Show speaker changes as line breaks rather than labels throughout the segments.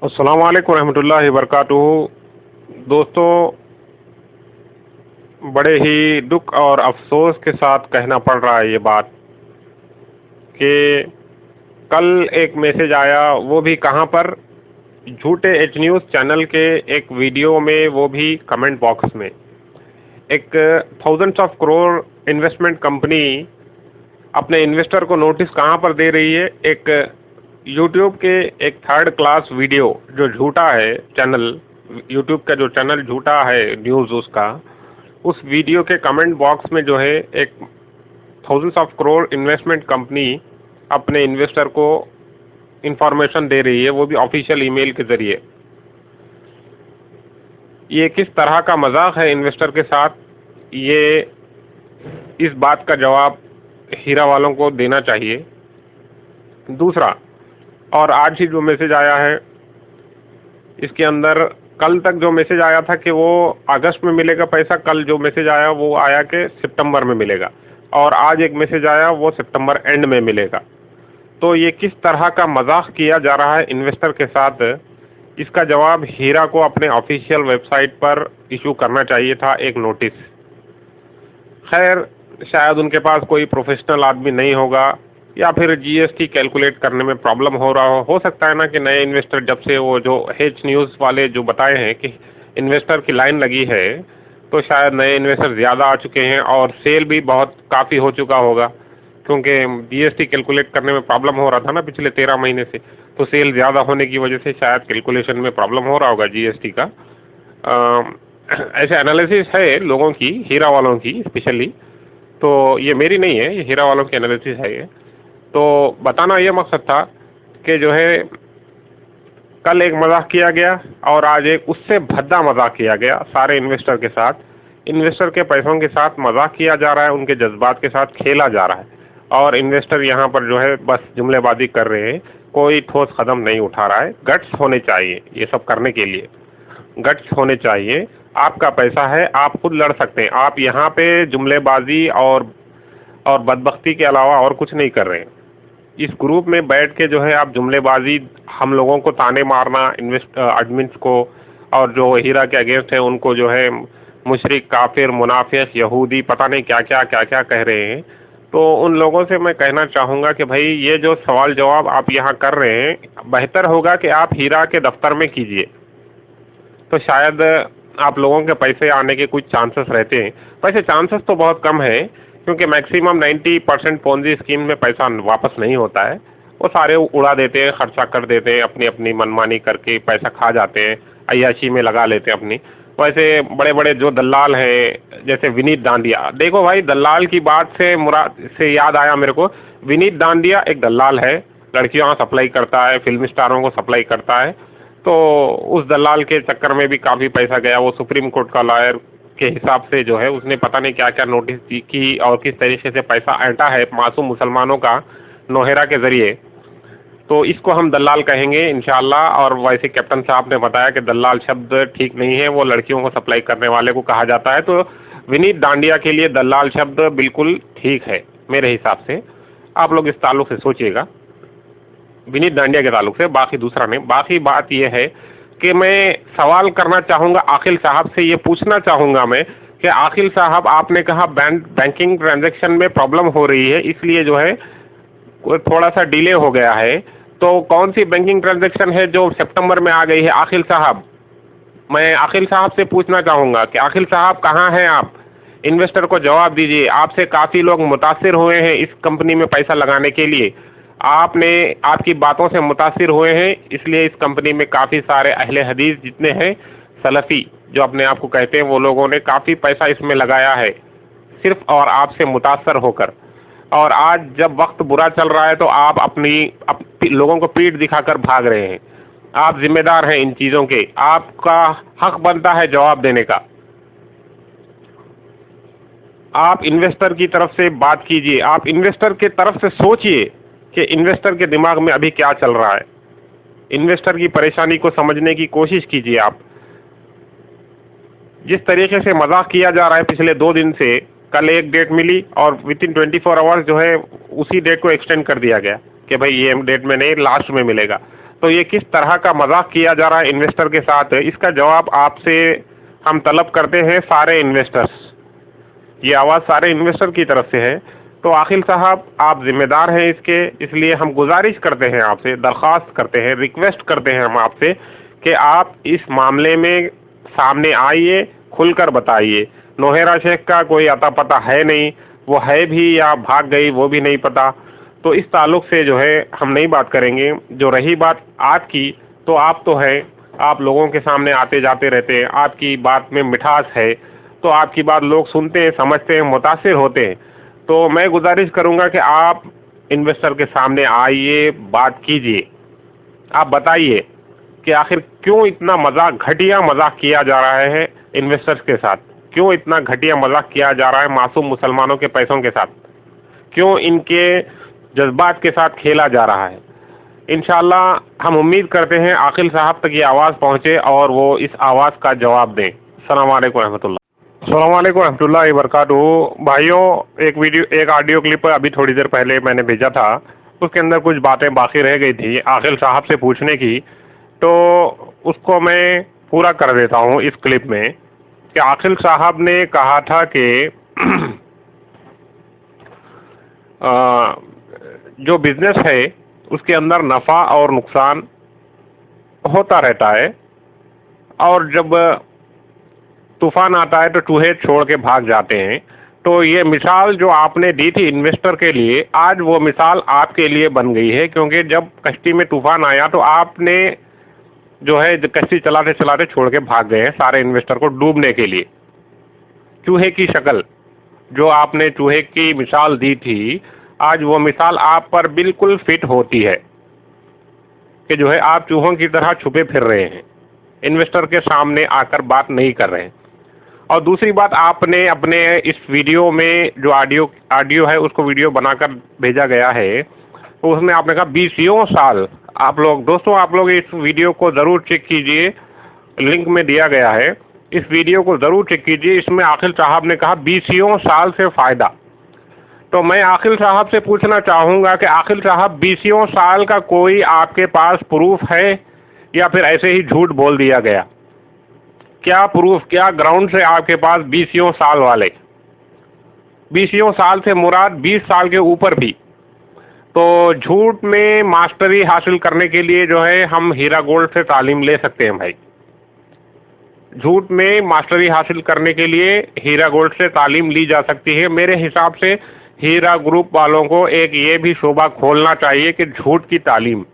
अस्सलाम वालेकुम रहमतुल्लाहि वबरकातुहू। दोस्तों, बड़े ही दुख और अफसोस के साथ कहना पड़ रहा है ये बात कि कल एक मैसेज आया, वो भी कहाँ पर, झूठे एच न्यूज़ चैनल के एक वीडियो में, वो भी कमेंट बॉक्स में। एक thousands of crore investment company अपने इन्वेस्टर को नोटिस कहाँ पर दे रही है? एक यूट्यूब के एक थर्ड क्लास वीडियो जो झूठा है चैनल, यूट्यूब का जो चैनल झूठा है न्यूज़ उसका, उस वीडियो के कमेंट बॉक्स में जो है एक thousands of crore investment company अपने इन्वेस्टर को इंफॉर्मेशन दे रही है, वो भी ऑफिशियल ईमेल के जरिए। ये किस तरह का मजाक है इन्वेस्टर के साथ? ये इस बात का जवाब हीरा वालों को देना चाहिए। दूसरा, और आज ही जो मैसेज आया है इसके अंदर, कल तक जो मैसेज आया था कि वो अगस्त में मिलेगा पैसा, कल जो मैसेज आया वो आया कि सितंबर में मिलेगा, और आज एक मैसेज आया वो सितंबर एंड में मिलेगा। तो ये किस तरह का मजाक किया जा रहा है इन्वेस्टर के साथ? इसका जवाब हीरा को अपने ऑफिशियल वेबसाइट पर इशू करना चाहिए था, एक नोटिस। खैर, शायद उनके पास कोई प्रोफेशनल आदमी नहीं होगा, या फिर जीएसटी कैलकुलेट करने में प्रॉब्लम हो रहा हो सकता है ना कि नए इन्वेस्टर, जब से वो जो एच न्यूज़ वाले जो बताए हैं कि इन्वेस्टर की लाइन लगी है, तो शायद नए इन्वेस्टर ज़्यादा आ चुके हैं और सेल भी बहुत काफ़ी हो चुका होगा, क्योंकि जीएसटी कैलकुलेट करने में प्रॉब्लम हो रहा था ना पिछले 13 महीने से। तो सेल ज़्यादा होने की वजह से शायद कैलकुलेशन में प्रॉब्लम हो रहा होगा जीएसटी का। ऐसे एनालिसिस है लोगों की, हीरा वालों की स्पेशली, तो ये मेरी नहीं है, ये हीरा वालों की एनालिसिस है ये। तो बताना ये मकसद था कि जो है कल एक मजाक किया गया और आज एक उससे भद्दा मजाक किया गया सारे इन्वेस्टर के साथ। इन्वेस्टर के पैसों के साथ मजाक किया जा रहा है, उनके जज्बात के साथ खेला जा रहा है, और इन्वेस्टर यहाँ पर जो है बस जुमलेबाजी कर रहे हैं, कोई ठोस कदम नहीं उठा रहा है। गट्स होने चाहिए ये सब करने के लिए, गट्स होने चाहिए। आपका पैसा है, आप खुद लड़ सकते हैं। आप यहाँ पे जुमलेबाजी और बदबख्ती के अलावा और कुछ नहीं कर रहे हैं। इस ग्रुप में बैठ के जो है आप जुमलेबाजी, हम लोगों को ताने मारना, एडमिन्स को, और जो हीरा के अगेंस्ट है उनको जो है मुशरिक, काफिर, मुनाफिक, यहूदी, पता नहीं क्या क्या कह रहे हैं। तो उन लोगों से मैं कहना चाहूँगा कि भाई ये जो सवाल जवाब आप यहाँ कर रहे हैं, बेहतर होगा कि आप हीरा के दफ्तर में कीजिए, तो शायद आप लोगों के पैसे आने के कुछ चांसेस रहते हैं। वैसे चांसेस तो बहुत कम है, क्योंकि मैक्सिमम 90% पोंजी स्कीम में पैसा वापस नहीं होता है। वो सारे उड़ा देते हैं, खर्चा कर देते हैं, अपनी अपनी मनमानी करके पैसा खा जाते हैं, अय्याशी में लगा लेते हैं अपनी। वैसे बड़े बड़े जो दलाल हैं, जैसे विनीत दांडिया, देखो भाई, दलाल की बात से मुराद से याद आया मेरे को, विनीत दांडिया एक दलाल है, लड़कियों को सप्लाई करता है, फिल्म स्टारों को सप्लाई करता है। तो उस दलाल के चक्कर में भी काफी पैसा गया। वो सुप्रीम कोर्ट का लॉयर के हिसाब से जो है उसने पता नहीं क्या क्या नोटिस की और किस तरीके से पैसा ऐंठा है मासूम मुसलमानों का नौहेरा के जरिए। तो इसको हम दलाल कहेंगे इंशाल्लाह। और वैसे कैप्टन साहब ने बताया कि दलाल शब्द ठीक नहीं है, वो लड़कियों को सप्लाई करने वाले को कहा जाता है। तो विनीत दांडिया के लिए दलाल शब्द बिल्कुल ठीक है मेरे हिसाब से। आप लोग इस ताल्लुक से सोचिएगा, विनीत दांडिया के ताल्लुक से। बाकी दूसरा नहीं, बाकी बात यह है कि मैं सवाल करना चाहूंगा आखिल साहब से, ये पूछना चाहूंगा मैं कि आखिल साहब, आपने कहा बैंकिंग ट्रांजैक्शन में प्रॉब्लम हो रही है, इसलिए जो है थोड़ा सा डिले हो गया है। तो कौन सी बैंकिंग ट्रांजैक्शन है जो सितंबर में आ गई है आखिल साहब? मैं आखिल साहब से पूछना चाहूंगा कि आखिल साहब कहाँ हैं आप? इन्वेस्टर को जवाब दीजिए। आपसे काफी लोग मुतासिर हुए हैं इस कंपनी में पैसा लगाने के लिए, आपने, आपकी बातों से मुतासिर हुए हैं, इसलिए इस कंपनी में काफी सारे अहले हदीस जितने हैं, सलफी जो अपने आप को कहते हैं, वो लोगों ने काफी पैसा इसमें लगाया है सिर्फ और आपसे मुतासर होकर। और आज जब वक्त बुरा चल रहा है तो आप अपनी लोगों को पीठ दिखाकर भाग रहे हैं। आप जिम्मेदार हैं इन चीजों के, आपका हक बनता है जवाब देने का। आप इन्वेस्टर की तरफ से बात कीजिए, आप इन्वेस्टर के तरफ से सोचिए कि इन्वेस्टर के दिमाग में अभी क्या चल रहा है। इन्वेस्टर की परेशानी को समझने की कोशिश कीजिए आप। जिस तरीके से मजाक किया जा रहा है पिछले 2 दिन से, कल एक डेट मिली और विद इन 24 आवर्स जो है उसी डेट को एक्सटेंड कर दिया गया कि भाई ये डेट में नहीं, लास्ट में मिलेगा। तो ये किस तरह का मजाक किया जा रहा है इन्वेस्टर के साथ, इसका जवाब आपसे हम तलब करते हैं सारे इन्वेस्टर्स। ये आवाज सारे इन्वेस्टर की तरफ से है। तो आखिल साहब, आप जिम्मेदार हैं इसके, इसलिए हम गुजारिश करते हैं आपसे, दरख्वास्त करते हैं, रिक्वेस्ट करते हैं हम आपसे कि आप इस मामले में सामने आइए, खुलकर बताइए। नौहेरा शेख का कोई अता पता है नहीं, वो है भी या भाग गई वो भी नहीं पता, तो इस ताल्लुक से जो है हम नहीं बात करेंगे। जो रही बात आपकी, तो आप तो है, आप लोगों के सामने आते जाते रहते हैं, आपकी बात में मिठास है, तो आपकी बात लोग सुनते हैं, समझते हैं, मुतासिर होते हैं। तो मैं गुजारिश करूंगा कि आप इन्वेस्टर के सामने आइए, बात कीजिए, आप बताइए कि आखिर क्यों इतना मजाक, घटिया मजाक किया जा रहा है इन्वेस्टर्स के साथ, क्यों इतना घटिया मजाक किया जा रहा है मासूम मुसलमानों के पैसों के साथ, क्यों इनके जज्बात के साथ खेला जा रहा है। इंशाअल्लाह हम उम्मीद करते हैं आकिल साहब तक ये आवाज़ पहुंचे और वो इस आवाज़ का जवाब दें। अस्सलाम वालेकुम रहमतुल्लाह। अस्सलाम वालेकुम रहमतुल्लाहि व बरकातुहू। भाइयों, एक ऑडियो क्लिप अभी थोड़ी देर पहले मैंने भेजा था, उसके अंदर कुछ बातें बाकी रह गई थी आकिल साहब से पूछने की, तो उसको मैं पूरा कर देता हूँ इस क्लिप में। कि आकिल साहब ने कहा था कि जो बिजनेस है उसके अंदर नफा और नुकसान होता रहता है, और जब तूफान आता है तो चूहे छोड़ के भाग जाते हैं। तो ये मिसाल जो आपने दी थी इन्वेस्टर के लिए, आज वो मिसाल आपके लिए बन गई है, क्योंकि जब कश्ती में तूफान आया तो आपने जो है कश्ती चलाते चलाते छोड़ के भाग गए हैं सारे इन्वेस्टर को डूबने के लिए। चूहे की शक्ल, जो आपने चूहे की मिसाल दी थी, आज वो मिसाल आप पर बिल्कुल फिट होती है कि जो है आप चूहों की तरह छुपे फिर रहे हैं, इन्वेस्टर के सामने आकर बात नहीं कर रहे हैं। और दूसरी बात, आपने अपने इस वीडियो में जो ऑडियो है उसको वीडियो बनाकर भेजा गया है, तो उसमें आपने कहा 20 साल। आप लोग दोस्तों, आप लोग इस वीडियो को जरूर चेक कीजिए, लिंक में दिया गया है, इस वीडियो को जरूर चेक कीजिए। इसमें आकिल साहब ने कहा 20 साल से फायदा। तो मैं आकिल साहब से पूछना चाहूंगा कि आकिल साहब, 20 साल का कोई आपके पास प्रूफ है या फिर ऐसे ही झूठ बोल दिया गया? क्या प्रूफ, क्या ग्राउंड से आपके पास 20 साल वाले? 20 साल से मुराद 20 साल के ऊपर भी। तो झूठ में मास्टरी हासिल करने के लिए जो है हम हीरा गोल्ड से तालीम ले सकते हैं भाई। झूठ में मास्टरी हासिल करने के लिए हीरा गोल्ड से तालीम ली जा सकती है। मेरे हिसाब से हीरा ग्रुप वालों को एक ये भी शोबा खोलना चाहिए कि झूठ की तालीम।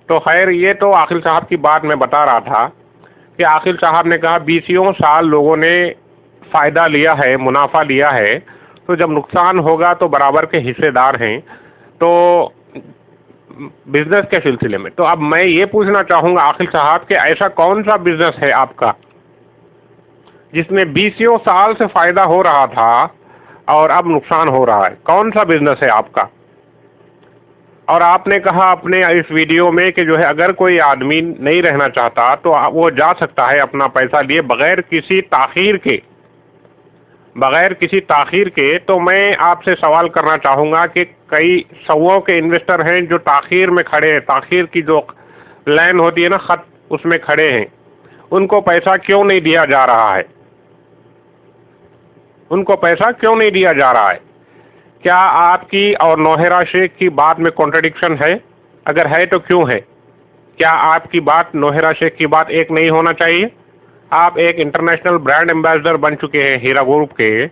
तो खैर, ये तो आकिल साहब की बात मैं बता रहा था कि आकिल साहब ने कहा 20 साल लोगों ने फायदा लिया है, मुनाफा लिया है, तो जब नुकसान होगा तो बराबर के हिस्सेदार हैं। तो बिजनेस के सिलसिले में तो अब मैं ये पूछना चाहूंगा आकिल साहब कि ऐसा कौन सा बिजनेस है आपका जिसमें 20 साल से फायदा हो रहा था और अब नुकसान हो रहा है? कौन सा बिजनेस है आपका? और आपने कहा अपने इस वीडियो में कि जो है अगर कोई आदमी नहीं रहना चाहता तो वो जा सकता है अपना पैसा लिए बगैर किसी ताखीर के, बगैर किसी ताखीर के। तो मैं आपसे सवाल करना चाहूंगा कि कई सौओं के इन्वेस्टर हैं जो ताखीर में खड़े हैं, ताखीर की जो लाइन होती है ना, खत, उसमें खड़े हैं, उनको पैसा क्यों नहीं दिया जा रहा है? उनको पैसा क्यों नहीं दिया जा रहा है? क्या आपकी और नौहेरा शेख की बात में कॉन्ट्रडिक्शन है? अगर है तो क्यों है? क्या आपकी बात नौहेरा शेख की बात एक नहीं होना चाहिए? आप एक इंटरनेशनल ब्रांड एम्बेसडर बन चुके हैं हीरा ग्रुप के,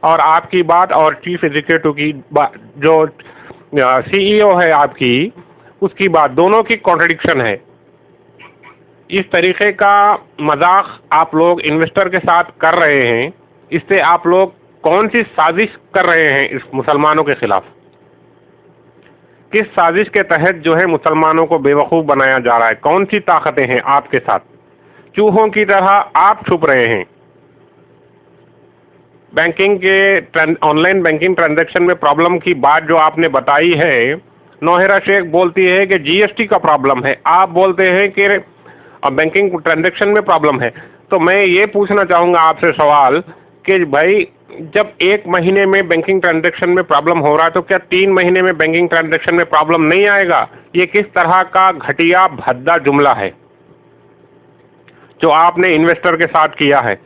और आपकी बात और चीफ एग्जीक्यूटिव की जो सीईओ है आपकी, उसकी बात, दोनों की कॉन्ट्रडिक्शन है। इस तरीके का मजाक आप लोग इन्वेस्टर के साथ कर रहे हैं, इससे आप लोग कौन सी साजिश कर रहे हैं इस मुसलमानों के खिलाफ? किस साजिश के तहत जो है मुसलमानों को बेवकूफ बनाया जा रहा है? कौन सी ताकतें हैं आपके साथ? चूहों की तरह आप छुप रहे हैं। बैंकिंग के ऑनलाइन बैंकिंग ट्रांजैक्शन में प्रॉब्लम की बात जो आपने बताई है, नौहेरा शेख बोलती है कि जीएसटी का प्रॉब्लम है, आप बोलते हैं कि बैंकिंग ट्रांजैक्शन में प्रॉब्लम है। तो मैं ये पूछना चाहूंगा आपसे सवाल कि भाई जब 1 महीने में बैंकिंग ट्रांजैक्शन में प्रॉब्लम हो रहा है तो क्या 3 महीने में बैंकिंग ट्रांजैक्शन में प्रॉब्लम नहीं आएगा? ये किस तरह का घटिया भद्दा जुमला है जो आपने इन्वेस्टर के साथ किया है।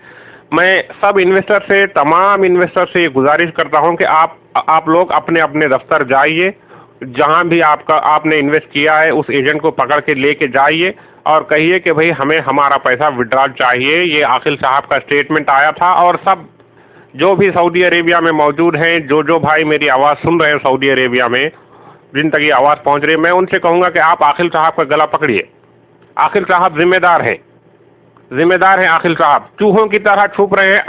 मैं सब इन्वेस्टर से, तमाम इन्वेस्टर से ये गुजारिश करता हूं कि आप लोग अपने अपने दफ्तर जाइए, जहां भी आपने इन्वेस्ट किया है उस एजेंट को पकड़ के लेके जाइए और कहिए कि भाई हमें हमारा पैसा विड्रॉल चाहिए। ये आकिल साहब का स्टेटमेंट आया था और सब जो भी सऊदी अरेबिया में मौजूद हैं, जो भाई मेरी आवाज सुन रहे हैं सऊदी अरेबिया में, जिन तक ये आवाज पहुंच रही है, मैं उनसे कहूंगा कि आप आकिल साहब का गला पकड़िए। आकिल साहब जिम्मेदार हैं आकिल साहब। चूहों की तरह छुप रहे हैं।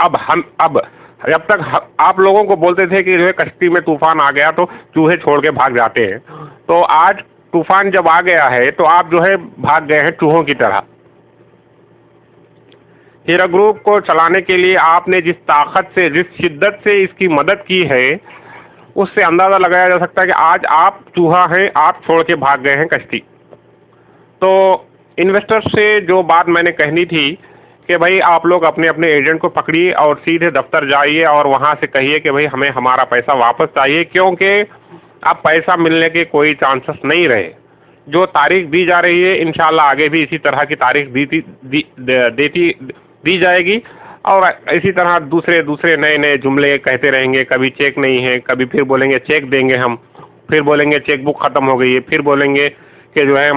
अब जब तक आप लोगों को बोलते थे कि जो है कश्ती में तूफान आ गया तो चूहे छोड़ के भाग जाते हैं, तो आज तूफान जब आ गया है तो आप जो है भाग गए हैं चूहों की तरह। हीरा ग्रुप को चलाने के लिए आपने जिस ताकत से, जिस शिद्दत से इसकी मदद की है, उससे अंदाजा लगाया जा सकता है कि आज आप चूहा हैं, आप छोड़ के भाग गए हैं कश्ती। तो इन्वेस्टर से जो बात मैंने कहनी थी कि भाई आप लोग अपने अपने एजेंट को पकड़िए और सीधे दफ्तर जाइए और वहां से कहिए कि भाई हमें हमारा पैसा वापस चाहिए, क्योंकि अब पैसा मिलने के कोई चांसेस नहीं रहे। जो तारीख दी जा रही है इंशाल्लाह आगे भी इसी तरह की तारीख दी जाएगी और इसी तरह दूसरे नए जुमले कहते रहेंगे। कभी चेक नहीं है, कभी फिर बोलेंगे चेक देंगे हम, फिर बोलेंगे चेक बुक खत्म हो गई है, फिर बोलेंगे कि जो है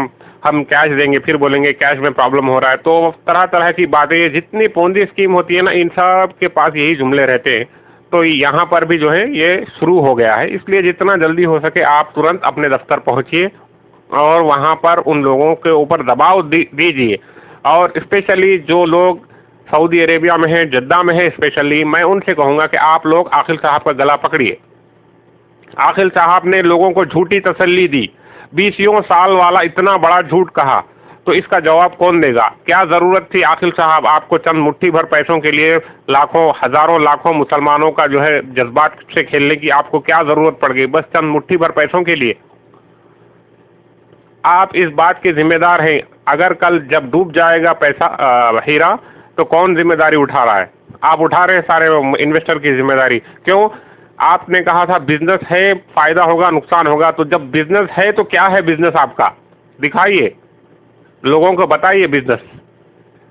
हम कैश देंगे, फिर बोलेंगे कैश में प्रॉब्लम हो रहा है। तो तरह तरह की बातें, जितनी पोंजी स्कीम होती है ना, इन सब के पास यही जुमले रहते हैं। तो यहाँ पर भी जो है ये शुरू हो गया है। इसलिए जितना जल्दी हो सके आप तुरंत अपने दफ्तर पहुंचिए और वहां पर उन लोगों के ऊपर दबाव दीजिए। और स्पेशली जो लोग सऊदी अरेबिया में है, जद्दा में है स्पेशली, मैं उनसे कहूंगा कि आप लोग आकिल साहब का गला पकड़िए। आकिल साहब ने लोगों को झूठी तसल्ली दी, 20 साल वाला इतना बड़ा झूठ कहा, तो इसका जवाब कौन देगा? क्या जरूरत थी आकिल साहब आपको चंद मुट्ठी भर पैसों के लिए लाखों, हजारों, लाखों मुसलमानों का जो है जज्बात से खेलने की आपको क्या जरूरत पड़ गई? बस चंद मुट्ठी भर पैसों के लिए। आप इस बात के जिम्मेदार हैं। अगर कल जब डूब जाएगा पैसा हीरा, तो कौन जिम्मेदारी उठा रहा है? आप उठा रहे हैं सारे इन्वेस्टर की जिम्मेदारी। क्यों? आपने कहा था बिजनेस है, फायदा होगा, नुकसान होगा। तो जब बिजनेस है तो क्या है बिजनेस आपका? दिखाइए, लोगों को बताइए बिजनेस।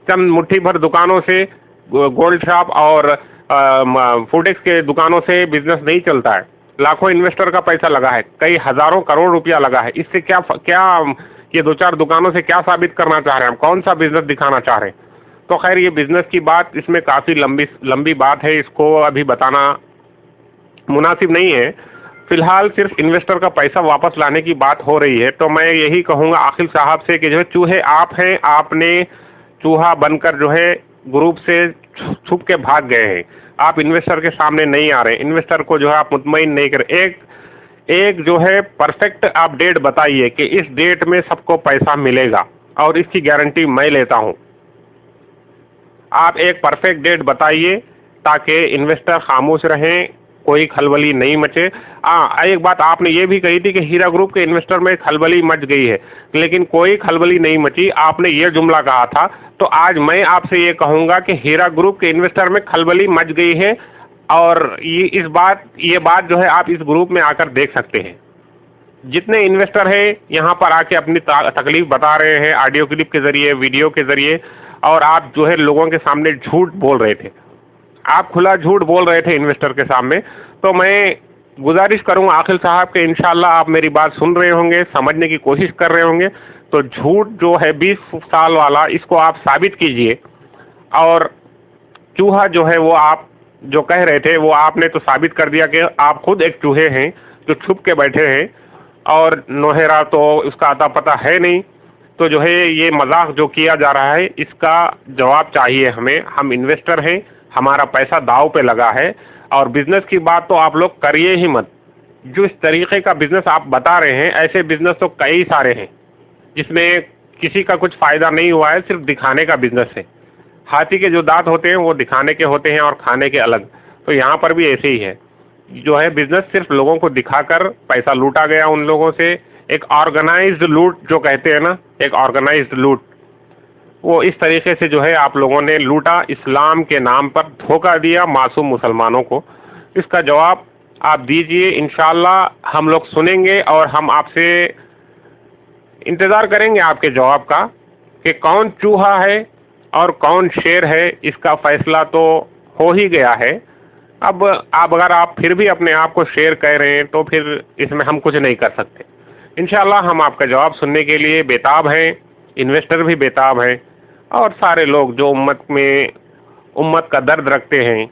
चंद मुट्ठी भर दुकानों से, गोल्ड शॉप और फूडेक्स के दुकानों से बिजनेस नहीं चलता है। लाखों इन्वेस्टर का पैसा लगा है, कई हजारों करोड़ रुपया लगा है। इससे क्या ये 2-4 दुकानों से क्या साबित करना चाह रहे हैं? हम कौन सा बिजनेस दिखाना चाह रहे हैं? तो खैर ये बिजनेस की बात, इसमें काफी लंबी बात है, इसको अभी बताना मुनासिब नहीं है। फिलहाल सिर्फ इन्वेस्टर का पैसा वापस लाने की बात हो रही है। तो मैं यही कहूंगा आकिल साहब से कि जो है चूहे आप हैं, आपने चूहा बनकर जो है ग्रुप से छुप के भाग गए हैं। आप इन्वेस्टर के सामने नहीं आ रहे, इन्वेस्टर को जो है आप मुतमईन नहीं कर। एक जो है परफेक्ट आप डेट बताइए कि इस डेट में सबको पैसा मिलेगा, और इसकी गारंटी मैं लेता हूं। आप एक परफेक्ट डेट बताइए ताकि इन्वेस्टर खामोश रहें, कोई खलबली नहीं मचे। एक बात आपने ये भी कही थी कि हीरा ग्रुप के इन्वेस्टर में खलबली मच गई है, लेकिन कोई खलबली नहीं मची। आपने ये जुमला कहा था, तो आज मैं आपसे ये कहूंगा कि हीरा ग्रुप के इन्वेस्टर में खलबली मच गई है। और ये बात जो है आप इस ग्रुप में आकर देख सकते हैं। जितने इन्वेस्टर हैं यहाँ पर आके अपनी तकलीफ बता रहे हैं ऑडियो क्लिप के जरिए, वीडियो के जरिए, और आप जो है लोगों के सामने झूठ बोल रहे थे, आप खुला झूठ बोल रहे थे इन्वेस्टर के सामने। तो मैं गुजारिश करूंगा आकिल साहब के, इंशाल्लाह आप मेरी बात सुन रहे होंगे, समझने की कोशिश कर रहे होंगे। तो झूठ जो है 20 साल वाला, इसको आप साबित कीजिए। और चूहा जो है वो आप जो कह रहे थे वो आपने तो साबित कर दिया कि आप खुद एक चूहे हैं जो छुप के बैठे हैं, और नोहेरा तो उसका अता पता है नहीं। तो जो है ये मजाक जो किया जा रहा है, इसका जवाब चाहिए हमें। हम इन्वेस्टर हैं, हमारा पैसा दाव पे लगा है। और बिजनेस की बात तो आप लोग करिए ही मत। जो इस तरीके का बिजनेस आप बता रहे हैं, ऐसे बिजनेस तो कई सारे हैं जिसमें किसी का कुछ फायदा नहीं हुआ है, सिर्फ दिखाने का बिजनेस है। हाथी के जो दांत होते हैं वो दिखाने के होते हैं और खाने के अलग। तो यहाँ पर भी ऐसे ही है, जो है बिजनेस सिर्फ लोगों को दिखाकर पैसा लूटा गया उन लोगों से। एक ऑर्गेनाइज्ड लूट जो कहते हैं ना, एक ऑर्गेनाइज्ड लूट, वो इस तरीके से जो है आप लोगों ने लूटा। इस्लाम के नाम पर धोखा दिया मासूम मुसलमानों को। इसका जवाब आप दीजिए। इंशाअल्लाह हम लोग सुनेंगे और हम आपसे इंतजार करेंगे आपके जवाब का कि कौन चूहा है और कौन शेर है। इसका फैसला तो हो ही गया है। अब अगर आप फिर भी अपने आप को शेर कह रहे हैं तो फिर इसमें हम कुछ नहीं कर सकते। इंशाअल्लाह हम आपका जवाब सुनने के लिए बेताब हैं, इन्वेस्टर भी बेताब हैं और सारे लोग जो उम्मत का दर्द रखते हैं,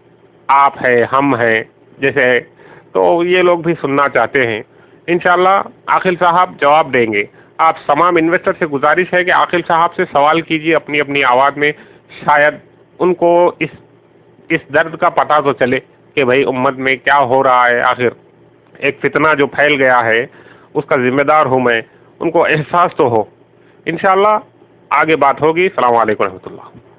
आप है, हम हैं जैसे, तो ये लोग भी सुनना चाहते हैं। इंशाअल्लाह आखिल साहब जवाब देंगे। आप तमाम इन्वेस्टर से गुजारिश है कि आखिल साहब से सवाल कीजिए अपनी अपनी आवाज में, शायद उनको इस दर्द का पता तो चले कि भाई उम्मत में क्या हो रहा है। आखिर एक फितना जो फैल गया है उसका जिम्मेदार हूं मैं, उनको एहसास तो हो। इंशाअल्लाह आगे बात होगी। अस्सलाम वालेकुम रहमतुल्लाह।